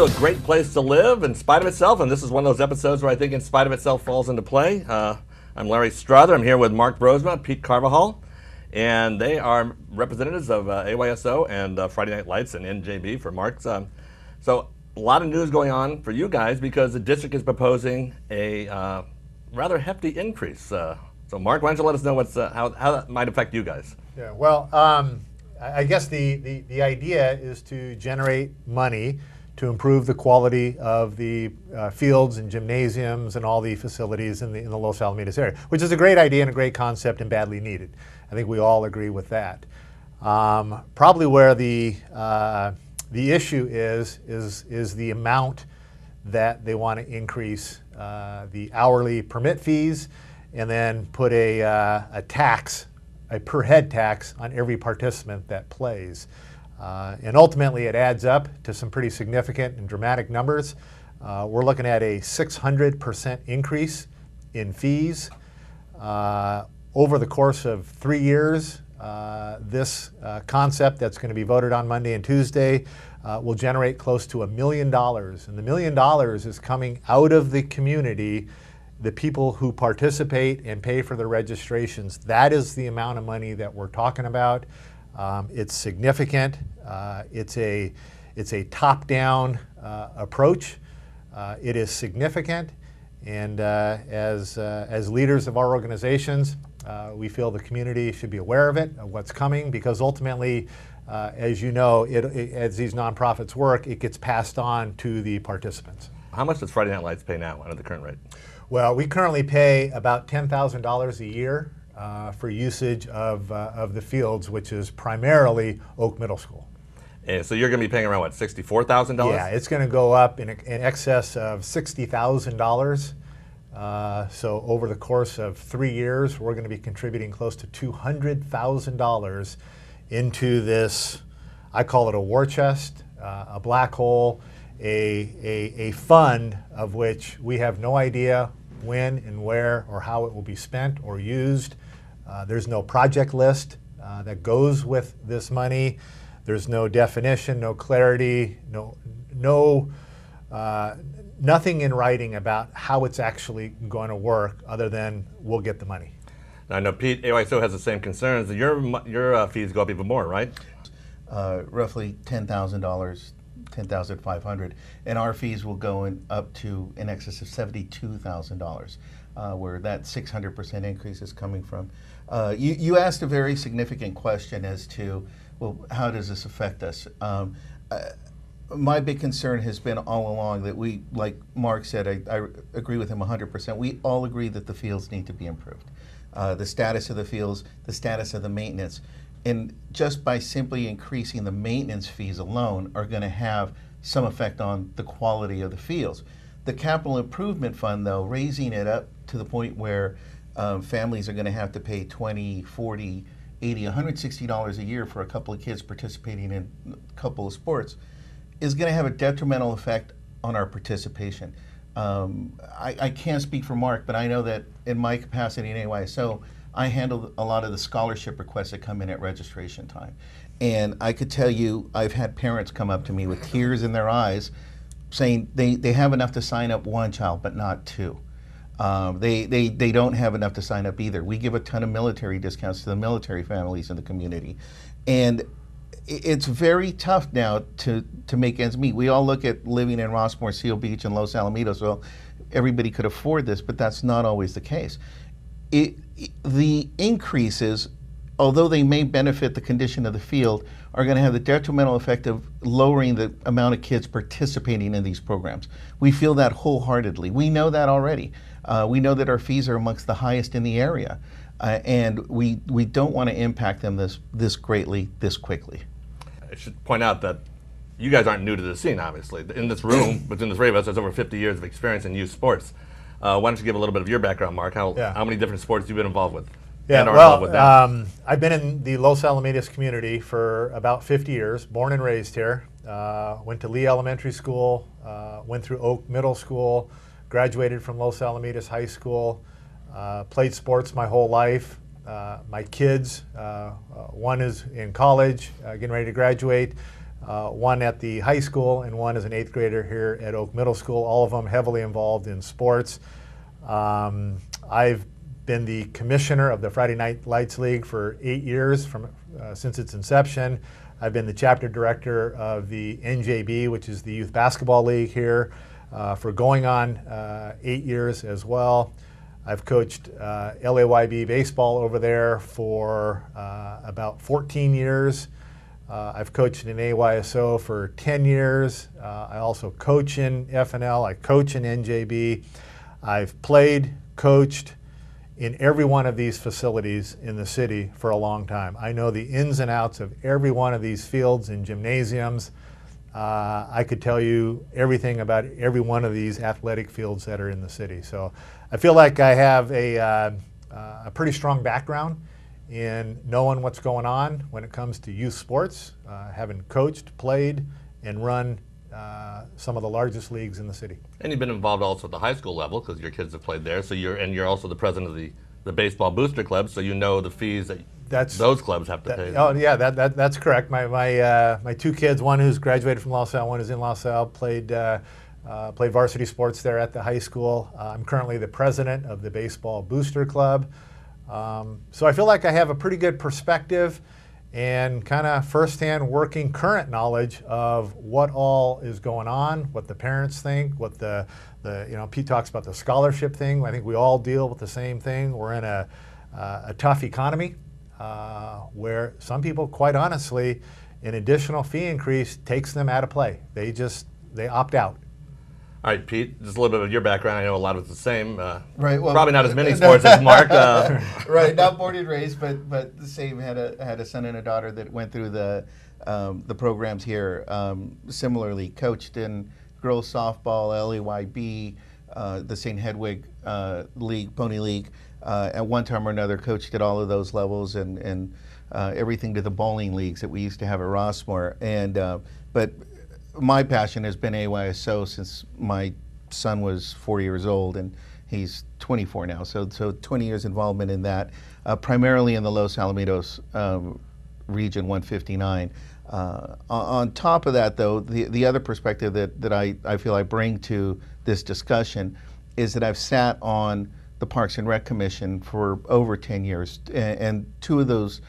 to A Great Place to Live in Spite of Itself, and this is one of those episodes where I think In Spite of Itself falls into play. I'm Larry Strother. I'm here with Mark Broersma, Pete Carvajal, and they are representatives of AYSO and Friday Night Lights and NJB for Mark's. So a lot of news going on for you guys because the district is proposing a rather hefty increase. So Mark, why don't you let us know how that might affect you guys? Yeah, well, I guess the idea is to generate money to improve the quality of the fields and gymnasiums and all the facilities in the Los Alamitos area, which is a great idea and a great concept and badly needed. I think we all agree with that. Probably where the issue is the amount that they want to increase the hourly permit fees and then put a tax, a per head tax on every participant that plays. And ultimately it adds up to some pretty significant and dramatic numbers. We're looking at a 600% increase in fees. Over the course of 3 years, this concept that's going to be voted on Monday and Tuesday will generate close to $1 million. And the $1 million is coming out of the community, the people who participate and pay for their registrations. That is the amount of money that we're talking about. It's significant. It's a top-down approach. It is significant, and as leaders of our organizations, we feel the community should be aware of it, of what's coming, because ultimately, as you know, as these nonprofits work, it gets passed on to the participants. How much does Friday Night Lights pay now under the current rate? Well, we currently pay about $10,000 a year for usage of the fields, which is primarily Oak Middle School. And so you're going to be paying around, what, $64,000? Yeah, it's going to go up in excess of $60,000. So over the course of 3 years, we're going to be contributing close to $200,000 into this, I call it a war chest, a black hole, a fund of which we have no idea when and where or how it will be spent or used. There's no project list that goes with this money. There's no definition, no clarity, nothing in writing about how it's actually going to work other than we'll get the money. Now, I know Pete, AYSO has the same concerns. Your fees go up even more, right? Roughly $10,000, $10,500, and our fees will go up to in excess of $72,000, where that 600% increase is coming from. You asked a very significant question as to, well, how does this affect us? My big concern has been all along that we, like Mark said, I agree with him 100%. We all agree that the fields need to be improved. The status of the fields, the status of the maintenance, and just by simply increasing the maintenance fees alone are going to have some effect on the quality of the fields. The capital improvement fund, though, raising it up to the point where families are going to have to pay $20, $40, $80, $160 a year for a couple of kids participating in a couple of sports is going to have a detrimental effect on our participation. I can't speak for Mark, but I know that in my capacity in AYSO, I handle a lot of the scholarship requests that come in at registration time. And I could tell you, I've had parents come up to me with tears in their eyes saying they have enough to sign up one child, but not two. They don't have enough to sign up either. We give a ton of military discounts to the military families in the community. And it's very tough now to make ends meet. We all look at living in Rossmore, Seal Beach, and Los Alamitos. Well, everybody could afford this, but that's not always the case. The increases, although they may benefit the condition of the field, are going to have the detrimental effect of lowering the amount of kids participating in these programs. We feel that wholeheartedly. We know that already. We know that our fees are amongst the highest in the area, and we don't want to impact them this greatly, this quickly. I should point out that you guys aren't new to the scene, obviously. In this room, between the three of us, there's over 50 years of experience in youth sports. Why don't you give a little bit of your background, Mark? How many different sports you've been involved with? Yeah, well, I've been in the Los Alamitos community for about 50 years, born and raised here. Went to Lee Elementary School, went through Oak Middle School, graduated from Los Alamitos High School, played sports my whole life. My kids, one is in college, getting ready to graduate. one at the high school and one as an 8th grader here at Oak Middle School, all of them heavily involved in sports. I've been the commissioner of the Friday Night Lights League for 8 years since its inception. I've been the chapter director of the NJB, which is the Youth Basketball League here, for going on 8 years as well. I've coached LAYB baseball over there for about 14 years. I've coached in AYSO for 10 years. I also coach in FNL. I coach in NJB. I've played, coached in every one of these facilities in the city for a long time. I know the ins and outs of every one of these fields and gymnasiums. I could tell you everything about every one of these athletic fields that are in the city. So I feel like I have a pretty strong background in knowing what's going on when it comes to youth sports, having coached, played, and run some of the largest leagues in the city. And you've been involved also at the high school level because your kids have played there. So you're also the president of the baseball booster club. So you know the fees that those clubs have to pay. Oh yeah, that's correct. My 2 kids, one who's graduated from LaSalle, one who's in LaSalle, played varsity sports there at the high school. I'm currently the president of the baseball booster club. So I feel like I have a pretty good perspective and kind of firsthand working current knowledge of what all is going on, what the parents think, what the Pete talks about the scholarship thing. I think we all deal with the same thing. We're in a tough economy where some people, quite honestly, an additional fee increase takes them out of play. They opt out. All right, Pete, just a little bit of your background. I know a lot of it's the same. Right. Well, probably not as many sports as Mark. Right. Not born and raised, but the same. Had a son and a daughter that went through the programs here. Similarly, coached in girls softball, LAYB, the St. Hedwig League, Pony League. At one time or another, coached at all of those levels and everything to the bowling leagues that we used to have at Rossmore. But my passion has been AYSO since my son was 4 years old, and he's 24 now. So 20 years involvement in that, primarily in the Los Alamitos region 159. On top of that, though, the other perspective that I feel I bring to this discussion is that I've sat on the Parks and Rec Commission for over 10 years, and 2 of those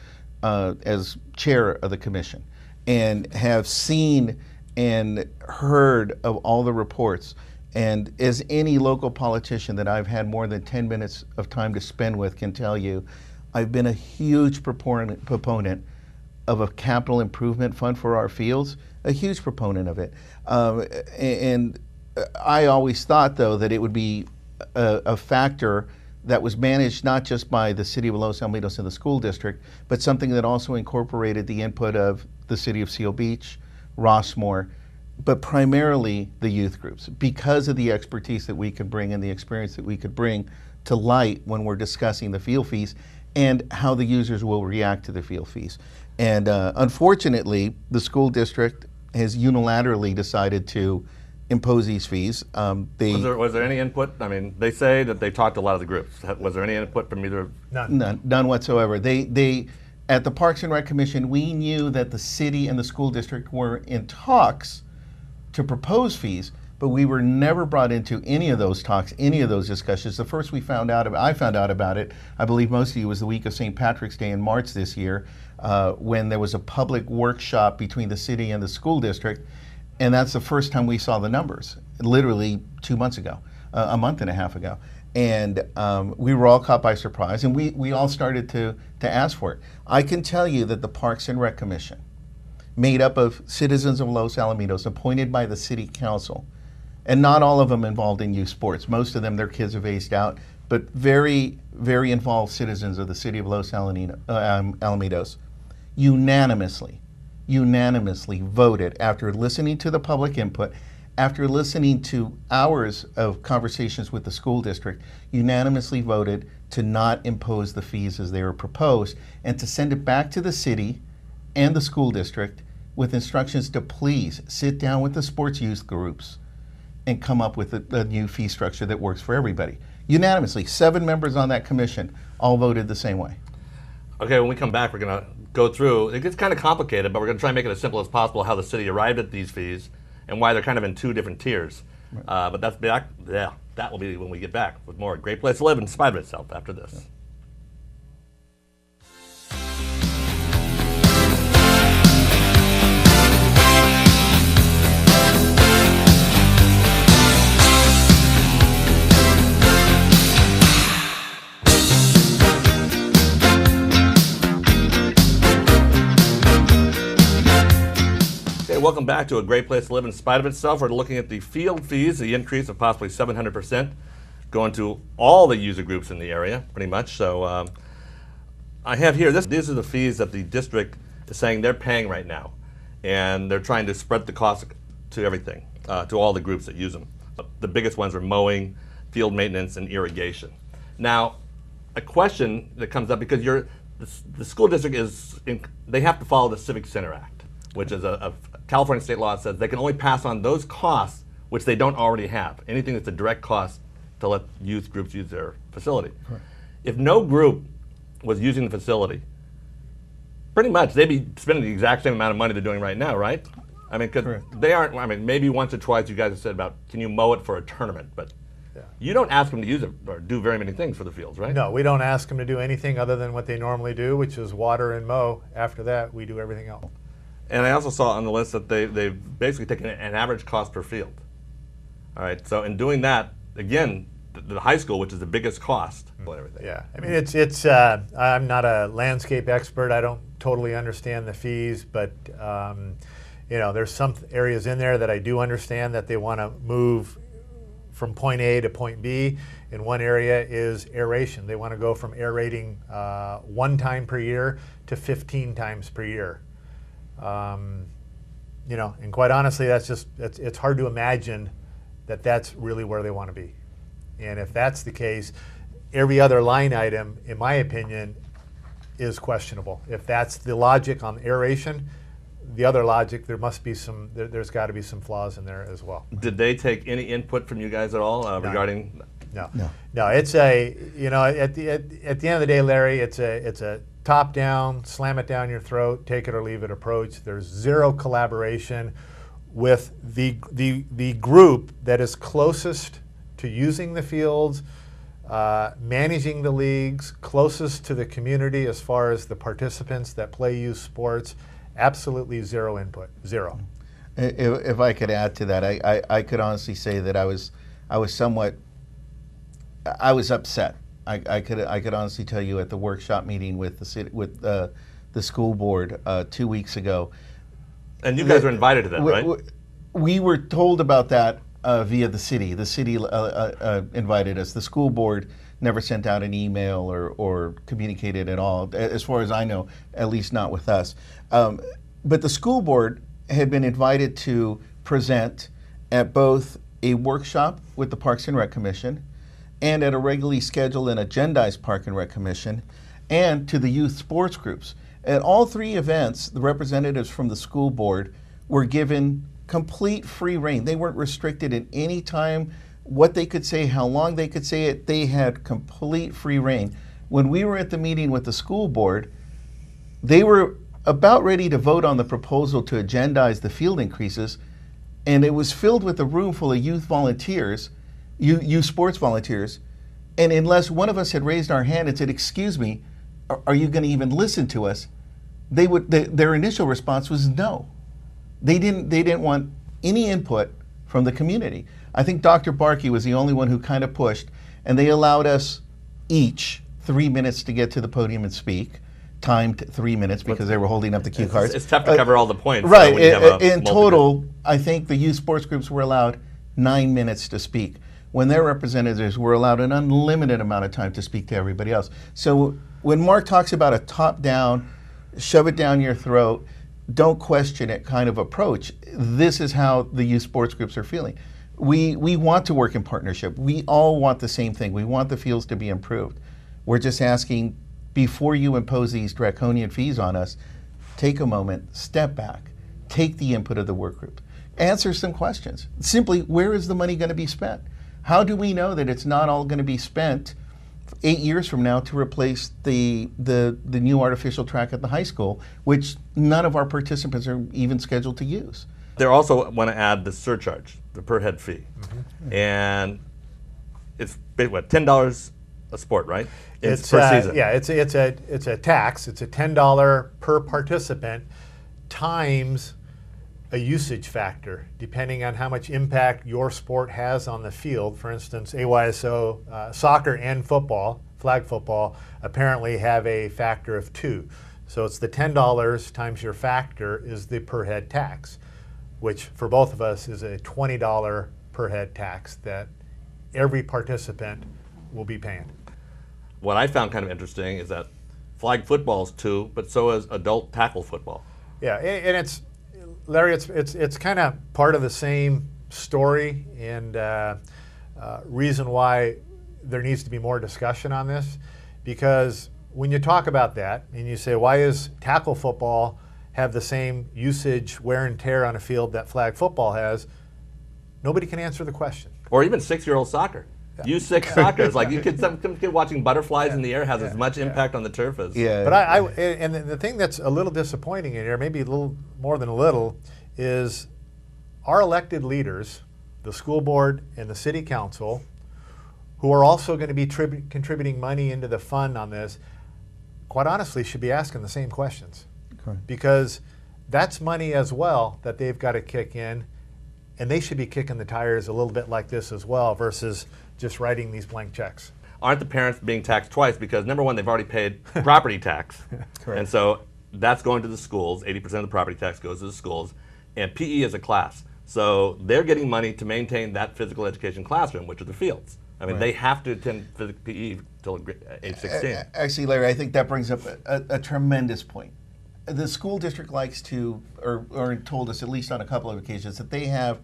as chair of the commission, and have seen and heard of all the reports. And as any local politician that I've had more than 10 minutes of time to spend with can tell you, I've been a huge proponent of a capital improvement fund for our fields, a huge proponent of it. And I always thought, though, that it would be a factor that was managed not just by the city of Los Alamitos and the school district, but something that also incorporated the input of the city of Seal Beach, Rossmore, but primarily the youth groups, because of the expertise that we could bring and the experience that we could bring to light when we're discussing the field fees and how the users will react to the field fees. And unfortunately, the school district has unilaterally decided to impose these fees. Was there any input? I mean, they say that they talked to a lot of the groups. Was there any input from either? None whatsoever. At the Parks and Rec Commission, we knew that the city and the school district were in talks to propose fees, but we were never brought into any of those talks, any of those discussions. The first I found out about it, I believe most of you, was the week of St. Patrick's Day in March this year, when there was a public workshop between the city and the school district, and that's the first time we saw the numbers, literally 2 months ago, a month and a half ago. And we were all caught by surprise, and we all started to ask for it. I can tell you that the Parks and Rec Commission, made up of citizens of Los Alamitos, appointed by the city council, and not all of them involved in youth sports. Most of them, their kids have aged out, but very, very involved citizens of the city of Los Alamitos, unanimously voted, after listening to the public input, after listening to hours of conversations with the school district, unanimously voted to not impose the fees as they were proposed, and to send it back to the city and the school district with instructions to please sit down with the sports youth groups and come up with a new fee structure that works for everybody. Unanimously, 7 members on that commission all voted the same way. Okay, when we come back, we're going to go through. It gets kind of complicated, but we're going to try and make it as simple as possible how the city arrived at these fees and why they're kind of in two different tiers. But that's back. Yeah, that will be when we get back with more Great Place to Live in spite of itself after this. Welcome back to A Great Place to Live in spite of itself. We're looking at the field fees, the increase of possibly 700%, going to all the user groups in the area, pretty much. So I have here, these are the fees that the district is saying they're paying right now. And they're trying to spread the cost to everything, to all the groups that use them. The biggest ones are mowing, field maintenance, and irrigation. Now, a question that comes up, because the school district they have to follow the Civic Center Act, which is a California state law that says they can only pass on those costs which they don't already have. Anything that's a direct cost to let youth groups use their facility. Correct. If no group was using the facility, pretty much they'd be spending the exact same amount of money they're doing right now, right? I mean, because they aren't, I mean, maybe once or twice you guys have said about, can you mow it for a tournament? But you don't ask them to use it or do very many things for the fields, right? No, we don't ask them to do anything other than what they normally do, which is water and mow. After that, we do everything else. And I also saw on the list that they've basically taken an average cost per field. All right, so in doing that, again, the high school, which is the biggest cost, and everything. Yeah, I mean, I'm not a landscape expert. I don't totally understand the fees, but you know, there's some areas in there that I do understand that they want to move from point A to point B. And one area is aeration. They want to go from aerating 1 time per year to 15 times per year. You know, and quite honestly, it's hard to imagine that that's really where they want to be. And if that's the case, every other line item, in my opinion, is questionable. If that's the logic on aeration, the other logic, there's got to be some flaws in there as well. Did they take any input from you guys at all regarding? No. It's you know, at the end of the day, Larry, it's a top down, slam it down your throat, take it or leave it approach. There's zero collaboration with the group that is closest to using the fields, managing the leagues, closest to the community as far as the participants that play youth sports. Absolutely zero input, zero. If I could add to that, I could honestly say that I was upset. I could honestly tell you at the workshop meeting with the school board 2 weeks ago. And you guys were invited to that, right? We were told about that via the city. The city invited us. The school board never sent out an email or communicated at all, as far as I know, at least not with us. But the school board had been invited to present at both a workshop with the Parks and Rec Commission and at a regularly scheduled and agendized Park and Rec Commission and to the youth sports groups. At all 3 events, the representatives from the school board were given complete free rein. They weren't restricted in any time, what they could say, how long they could say it. They had complete free rein. When we were at the meeting with the school board, they were about ready to vote on the proposal to agendize the field increases, and it was filled with a room full of youth volunteers, youth sports volunteers, and unless one of us had raised our hand and said, "Excuse me, are you going to even listen to us?" Their initial response was no. They didn't want any input from the community. I think Dr. Barkey was the only one who kind of pushed, and they allowed us each 3 minutes to get to the podium and speak. Timed 3 minutes because they were holding up the cue cards. It's tough to cover all the points. Right. In total, I think the youth sports groups were allowed 9 minutes to speak, when their representatives were allowed an unlimited amount of time to speak to everybody else. So when Mark talks about a top-down, shove it down your throat, don't question it kind of approach, this is how the youth sports groups are feeling. We want to work in partnership. We all want the same thing. We want the fields to be improved. We're just asking, before you impose these draconian fees on us, take a moment, step back, take the input of the work group, answer some questions. Simply, where is the money going to be spent? How do we know that it's not all going to be spent 8 years from now to replace the new artificial track at the high school, which none of our participants are even scheduled to use. They also want to add the surcharge, the per head fee. And it's what, $10 a sport, right? It's per season. Yeah, it's a tax. It's a $10 per participant times a usage factor, depending on how much impact your sport has on the field. For instance, AYSO soccer and football, flag football, apparently have a factor of 2. So it's the $10 times your factor is the per head tax, which for both of us is a $20 per head tax that every participant will be paying. What I found kind of interesting is that flag football is 2, but so is adult tackle football. Yeah, and it's, Larry, it's kind of part of the same story, and reason why there needs to be more discussion on this, because when you talk about that and you say, why is tackle football have the same usage, wear and tear on a field that flag football has, nobody can answer the question. Or even 6-year-old soccer. U6 soccer is like some kid watching butterflies in the air has as much impact on the turf as. Yeah. But and the thing that's a little disappointing in here, maybe a little more than a little, is our elected leaders, the school board and the city council, who are also going to be contributing money into the fund on this, quite honestly should be asking the same questions. Okay. Because that's money as well that they've got to kick in, and they should be kicking the tires a little bit like this as well versus just writing these blank checks. Aren't the parents being taxed twice? Because number one, they've already paid property tax. Correct. And so that's going to the schools. 80% of the property tax goes to the schools. And PE is a class. So they're getting money to maintain that physical education classroom, which are the fields. I mean, Right. they have to attend PE till age 16. Actually, Larry, I think that brings up a tremendous point. The school district likes to, or told us at least on a couple of occasions, that they have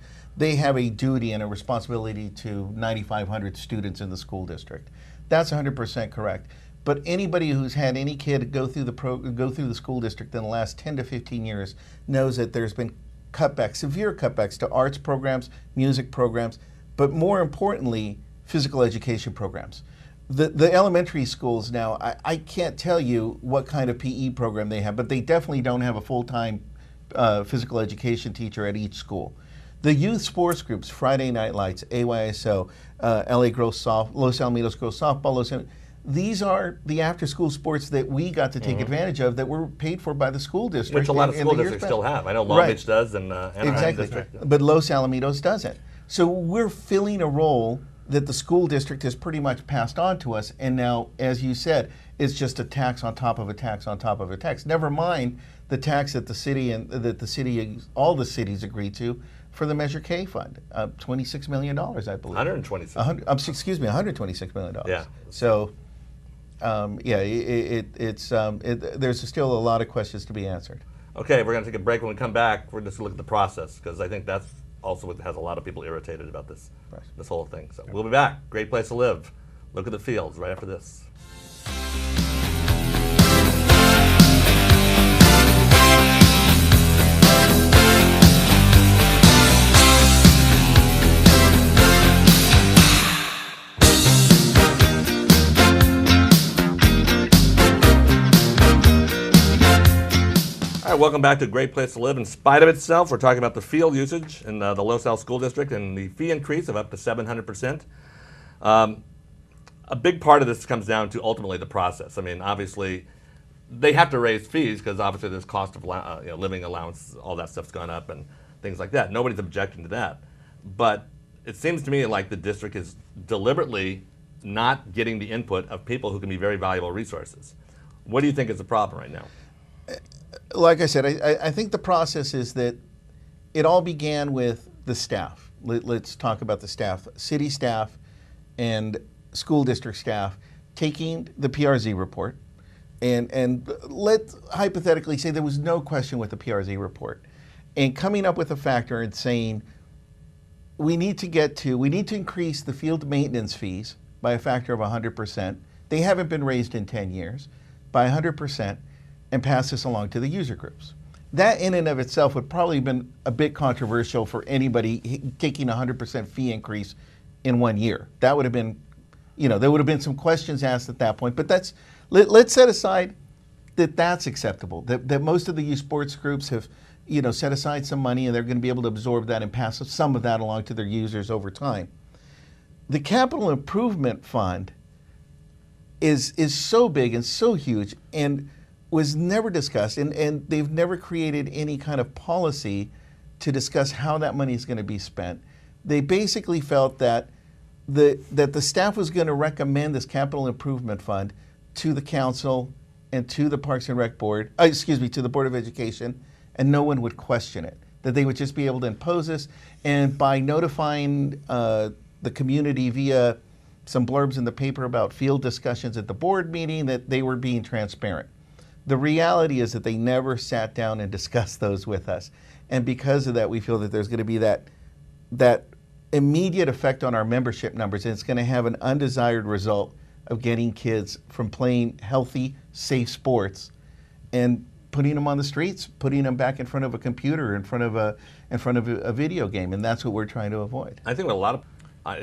a duty and a responsibility to 9,500 students in the school district. That's 100% correct. But anybody who's had any kid go through the school district in the last 10 to 15 years knows that there's been cutbacks, severe cutbacks to arts programs, music programs, but more importantly, physical education programs. The elementary schools now, I can't tell you what kind of PE program they have, but they definitely don't have a full-time physical education teacher at each school. The youth sports groups, Friday Night Lights, AYSO, Los Alamitos Girls Softball, these are the after-school sports that we got to take advantage of that were paid for by the school district. Which a lot of school districts still have. I know Long Beach does and Anaheim District. But Los Alamitos doesn't. So we're filling a role that the school district has pretty much passed on to us, and now, as you said, it's just a tax on top of a tax on top of a tax. Never mind the tax that all the cities agreed to for the Measure K fund, $26 million, I believe. 126. Excuse me, $126 million. Yeah. So, there's still a lot of questions to be answered. Okay, we're going to take a break. When we come back, we're just going to look at the process, because I think that's also what has a lot of people irritated about this whole thing. So we'll be back. Great place to live. Look at the fields right after this. All right, welcome back to Great Place to Live. In spite of itself, we're talking about the field usage in the Los Al School District and the fee increase of up to 700%. A big part of this comes down to ultimately the process. I mean, obviously, they have to raise fees because obviously there's cost of living allowance, all that stuff's gone up and things like that. Nobody's objecting to that. But it seems to me like the district is deliberately not getting the input of people who can be very valuable resources. What do you think is the problem right now? Like I said, I think the process is that it all began with the staff. Let's talk about the staff. City staff and school district staff taking the PRZ report, and let's hypothetically say there was no question with the PRZ report, and coming up with a factor and saying we need to increase the field maintenance fees by a factor of 100%. They haven't been raised in 10 years, by 100%. And pass this along to the user groups. That in and of itself would probably have been a bit controversial for anybody taking a 100% fee increase in 1 year. That would have been, there would have been some questions asked at that point. But let's set aside that's acceptable. That most of the youth sports groups have, set aside some money and they're going to be able to absorb that and pass some of that along to their users over time. The capital improvement fund is so big and so huge and was never discussed, and they've never created any kind of policy to discuss how that money is going to be spent. They basically felt that the staff was going to recommend this capital improvement fund to the council and to the Parks and Rec Board, to the Board of Education, and no one would question it. That they would just be able to impose this, and by notifying the community via some blurbs in the paper about field discussions at the board meeting, that they were being transparent. The reality is that they never sat down and discussed those with us. And because of that, we feel that there's going to be that immediate effect on our membership numbers, and it's going to have an undesired result of getting kids from playing healthy, safe sports and putting them on the streets, putting them back in front of a computer, in front of a video game, and that's what we're trying to avoid. I think with a lot of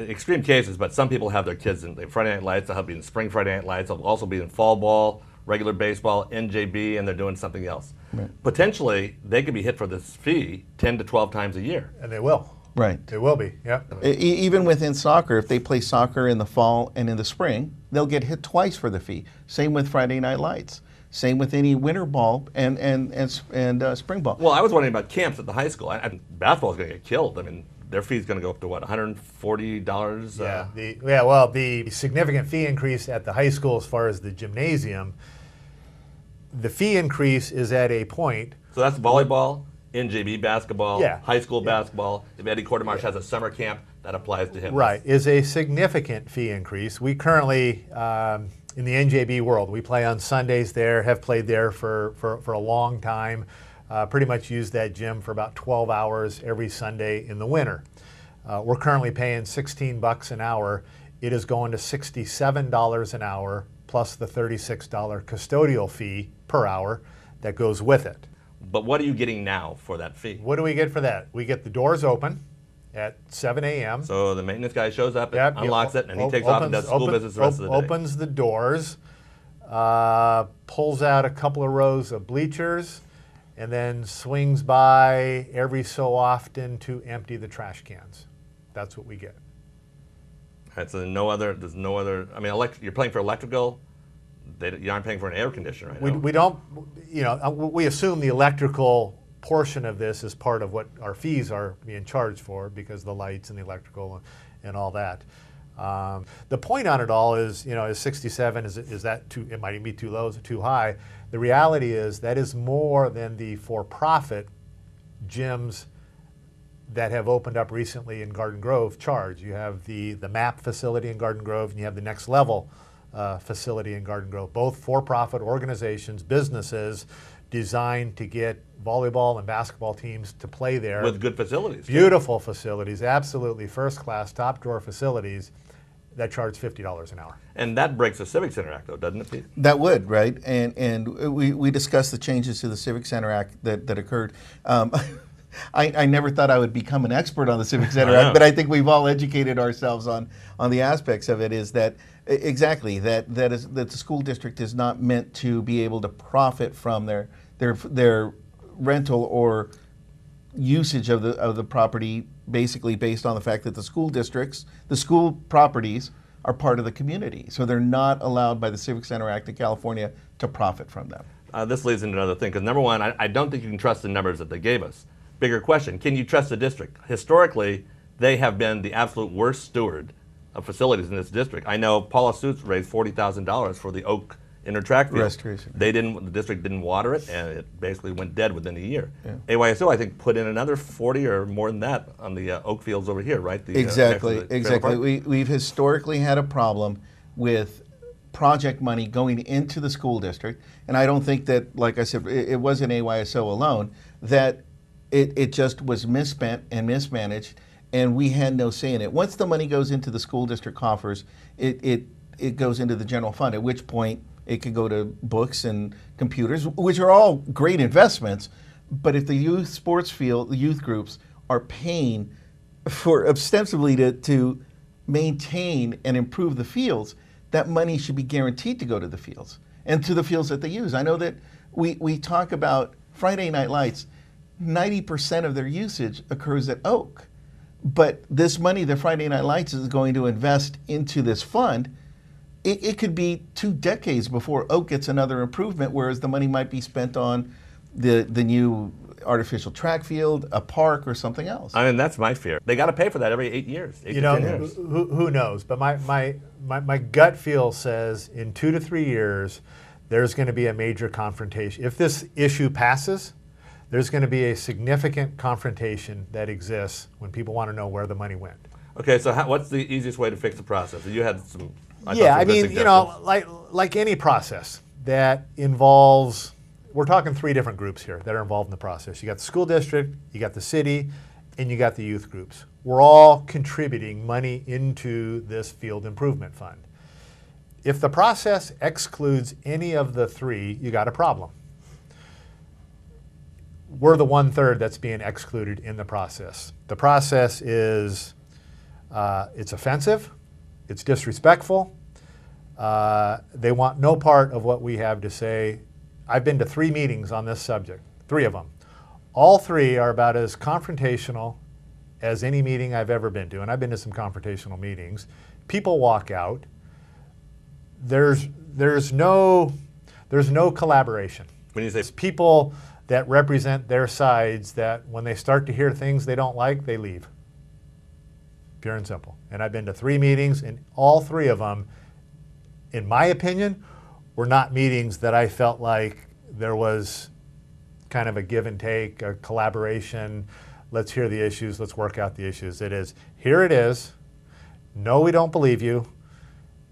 extreme cases, but some people have their kids in the Friday Night Lights. They'll be in spring Friday Night Lights. They'll also be in fall ball, regular baseball, NJB, and they're doing something else. Right. Potentially, they could be hit for this fee 10 to 12 times a year. And they will. Right. They will be, yeah. Even within soccer, if they play soccer in the fall and in the spring, they'll get hit twice for the fee. Same with Friday Night Lights. Same with any winter ball and spring ball. Well, I was wondering about camps at the high school. Basketball is going to get killed. I mean, their fee is going to go up to what, $140? Yeah. The significant fee increase at the high school as far as the gymnasium, the fee increase is at a point. So that's volleyball, NJB basketball, Yeah. high school basketball. If Eddie Quartermarsh has a summer camp, that applies to him. Right, is a significant fee increase. We currently, in the NJB world, we play on Sundays there, have played there for a long time. Pretty much use that gym for about 12 hours every Sunday in the winter. We're currently paying $16 an hour. It is going to $67 an hour plus the $36 custodial fee per hour that goes with it. But what are you getting now for that fee? What do we get for that? We get the doors open at 7 a.m. So the maintenance guy shows up, and Yep, unlocks it, and he takes off and does school business the rest of the day. Opens the doors, pulls out a couple of rows of bleachers, and then swings by every so often to empty the trash cans. That's what we get. Right, so there's no other, I mean, you're paying for electrical, you aren't paying for an air conditioner right now. We don't, we assume the electrical portion of this is part of what our fees are being charged for, because the lights and the electrical and all that. The point on it all is, is 67, is that too, it might even be too low, is it too high? The reality is that is more than the for-profit gyms that have opened up recently in Garden Grove charge. You have the MAP facility in Garden Grove, and you have the Next Level facility in Garden Grove, both for-profit organizations, businesses designed to get volleyball and basketball teams to play there. With good facilities. Beautiful facilities, absolutely first-class, top-drawer facilities that charge $50 an hour. And that breaks the Civic Center Act, though, doesn't it, Pete? That would, right? And we discussed the changes to the Civic Center Act that occurred. I never thought I would become an expert on the Civic Center Act, but I think we've all educated ourselves on the aspects of it. Is that exactly that the school district is not meant to be able to profit from their rental or usage of the property, basically based on the fact that the school properties are part of the community, so they're not allowed by the Civic Center Act of California to profit from them. This leads into another thing, because number one, I don't think you can trust the numbers that they gave us. Bigger question, can you trust the district? Historically, they have been the absolute worst steward of facilities in this district. I know Paula Suits raised $40,000 for the Oak Inter-Track field. Restoration. The district didn't water it, and it basically went dead within a year. Yeah. AYSO, I think, put in another 40 or more than that on the Oak fields over here, right? Exactly. We've historically had a problem with project money going into the school district, and I don't think that, like I said, it wasn't AYSO alone, that it just was misspent and mismanaged, and we had no say in it. Once the money goes into the school district coffers, it goes into the general fund, at which point it could go to books and computers, which are all great investments. But if the youth sports field, the youth groups are paying for ostensibly to maintain and improve the fields, that money should be guaranteed to go to the fields and to the fields that they use. I know that we talk about Friday Night Lights, 90% of their usage occurs at Oak. But this money that Friday Night Lights is going to invest into this fund, it could be 2 decades before Oak gets another improvement, whereas the money might be spent on the new artificial track field, a park, or something else. I mean, that's my fear. They got to pay for that every 8 years. 8 You to know, 10 years. who knows? But my gut feel says in 2 to 3 years, there's going to be a major confrontation. If this issue passes, there's going to be a significant confrontation that exists when people want to know where the money went. Okay, so what's the easiest way to fix the process? You had some. I mean, you know, like any process that involves, we're talking 3 different groups here that are involved in the process. You got the school district, you got the city, and you got the youth groups. We're all contributing money into this field improvement fund. If the process excludes any of the 3, you got a problem. We're the 1/3 that's being excluded in the process. The process is, it's offensive, it's disrespectful, they want no part of what we have to say. I've been to 3 meetings on this subject, 3 of them. All 3 are about as confrontational as any meeting I've ever been to, and I've been to some confrontational meetings. People walk out. There's no collaboration. When you say It's people that represent their sides that when they start to hear things they don't like, they leave. Pure and simple. And I've been to 3 meetings, and all 3 of them, in my opinion, were not meetings that I felt like there was kind of a give and take, a collaboration. Let's hear the issues, let's work out the issues. It is, here it is. No, we don't believe you.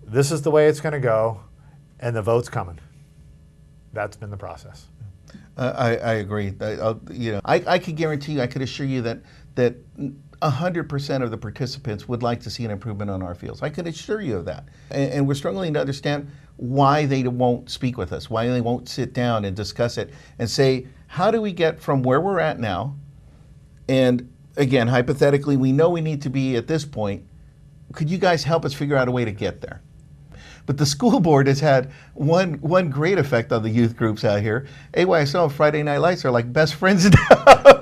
This is the way it's going to go, and the vote's coming. That's been the process. I agree. I could guarantee you, I could assure you that 100% of the participants would like to see an improvement on our fields. I can assure you of that. And we're struggling to understand why they won't speak with us, why they won't sit down and discuss it and say, how do we get from where we're at now? And again, hypothetically, we know we need to be at this point. Could you guys help us figure out a way to get there? But the school board has had one great effect on the youth groups out here. AYSO and Friday Night Lights are like best friends now,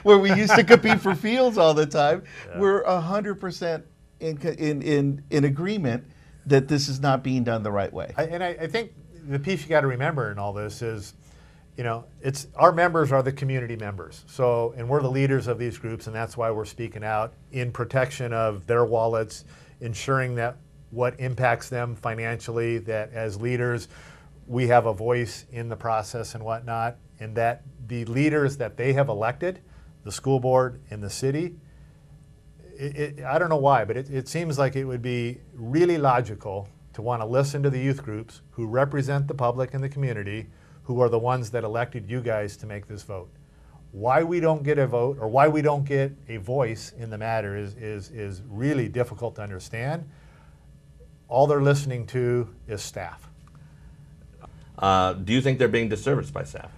where we used to compete for fields all the time. Yeah. We're 100% in agreement that this is not being done the right way. I think the piece you got to remember in all this is, you know, it's our members are the community members. So, and we're the leaders of these groups, and that's why we're speaking out in protection of their wallets, ensuring that what impacts them financially, that as leaders, we have a voice in the process and whatnot, and that the leaders that they have elected, the school board and the city, I don't know why, but it seems like it would be really logical to want to listen to the youth groups who represent the public and the community, who are the ones that elected you guys to make this vote. Why we don't get a vote, or why we don't get a voice in the matter is really difficult to understand. All they're listening to is staff. Do you think they're being disserviced by staff?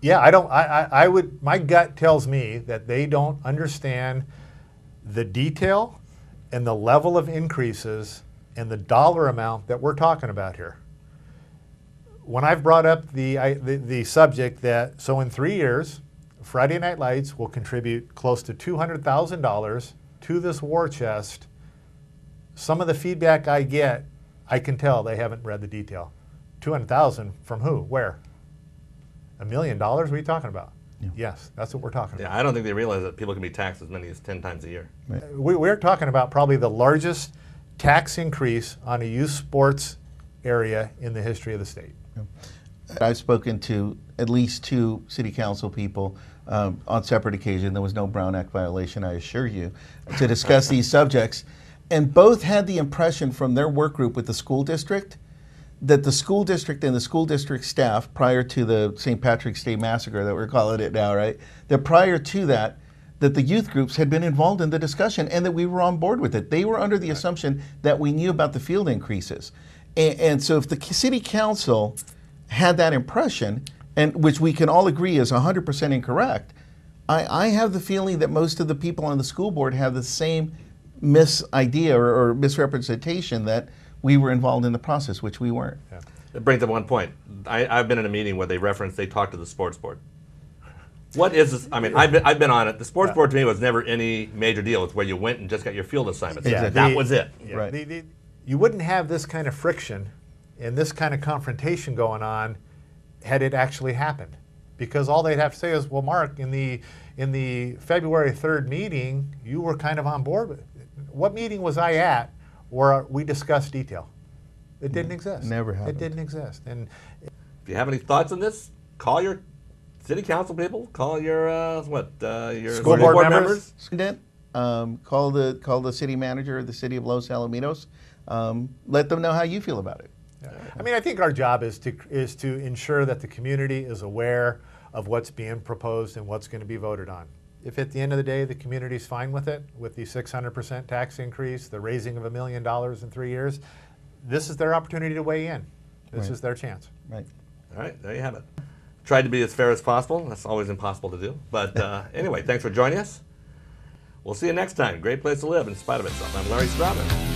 Yeah, I would, my gut tells me that they don't understand the detail and the level of increases and the dollar amount that we're talking about here. When I've brought up the subject that, so in 3 years, Friday Night Lights will contribute close to $200,000 to this war chest. Some of the feedback I get, I can tell they haven't read the detail. $200,000 from who? Where? $1 million? What are you talking about? Yeah. Yes, that's what we're talking about. Yeah, I don't think they realize that people can be taxed as many as 10 times a year. Right. We're talking about probably the largest tax increase on a youth sports area in the history of the state. Yeah. I've spoken to at least 2 city council people on separate occasions. There was no Brown Act violation, I assure you, to discuss these subjects. And both had the impression from their work group with the school district that the school district and the school district staff, prior to the St. Patrick's Day massacre that we're calling it now, right? That prior to that, that the youth groups had been involved in the discussion and that we were on board with it. They were under the assumption that we knew about the field increases. And so if the city council had that impression, and which we can all agree is 100% incorrect, I have the feeling that most of the people on the school board have the same misidea or misrepresentation that we were involved in the process, which we weren't. Yeah. It brings up one point. I've been in a meeting where they talked to the sports board. What is this? I mean, I've been on it. The sports board to me was never any major deal. It's where you went and just got your field assignments. Exactly. That was it. Yeah, Right. You wouldn't have this kind of friction and this kind of confrontation going on had it actually happened. Because all they'd have to say is, well, Mark, in the February 3rd meeting, you were kind of on board with it. What meeting was I at where we discussed detail? It didn't exist. Never happened. It didn't exist. And If you have any thoughts on this, call your city council people. Call your your School board members. Student, call the city manager of the city of Los Alamitos. Let them know how you feel about it. I mean, I think our job is to ensure that the community is aware of what's being proposed and what's going to be voted on. If at the end of the day the community's fine with it, with the 600% tax increase, the raising of $1 million in 3 years, this is their opportunity to weigh in. This is their chance. Right. All right, there you have it. Tried to be as fair as possible. That's always impossible to do. But anyway, thanks for joining us. We'll see you next time. Great place to live in spite of itself. I'm Larry Strauman.